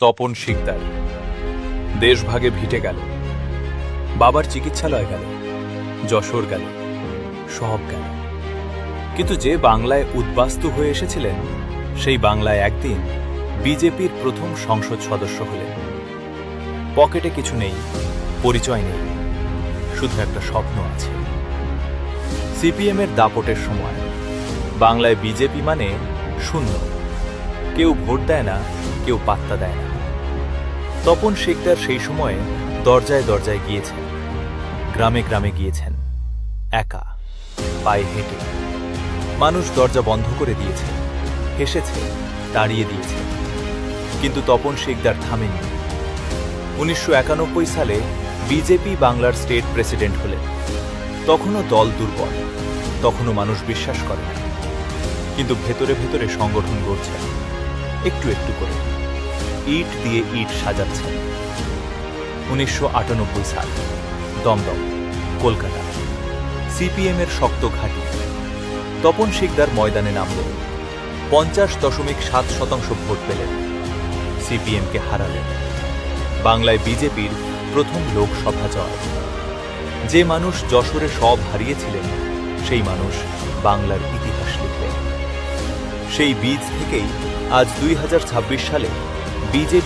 তপন শিকদার দেশভাগে ভিটে গেল, বাবার চিকিৎসালয় গেল, যশোর গেল, সব গেল। কিন্তু যে বাংলায় উদ্বাস্তু হয়ে এসেছিলেন, সেই বাংলায় একদিন বিজেপির প্রথম সংসদ সদস্য হলেন। পকেটে কিছু নেই, পরিচয় নেই, শুধু একটা স্বপ্ন আছে। সিপিএমের দাপটের সময় বাংলায় বিজেপি মানে শূন্য, কেউ ভোট দেয় না, কেউ পাত্তা দেয় না। তপন শিকদার সেই সময়ে দরজায় দরজায় গিয়েছেন, গ্রামে গ্রামে গিয়েছেন, একা পায়ে হেঁটে। মানুষ দরজা বন্ধ করে দিয়েছে, হেসেছে, তাড়িয়ে দিয়েছে, কিন্তু তপন শিকদার থামেননি। 1991 সালে বিজেপি বাংলার স্টেট প্রেসিডেন্ট হলেন। তখনও দল দুর্বল, তখনও মানুষ বিশ্বাস করে না, কিন্তু ভেতরে ভেতরে সংগঠন গড়ছেন, একটু একটু করে ইট দিয়ে ইট সাজাচ্ছেন। 1998 সাল, দমদম, কলকাতা, সিপিএমের শক্ত ঘাঁটি। তপন শিকদার ময়দানে নামলেন, 50.7% ভোট পেলেন, সিপিএমকে হারালেন। বাংলায় বিজেপির প্রথম লোকসভা জয়। যে মানুষ যশোরে সব হারিয়েছিলেন, সেই মানুষ বাংলার ইতিহাস লিখলেন। সেই বীজ থেকেই আজ 2026 সালে বিজেপি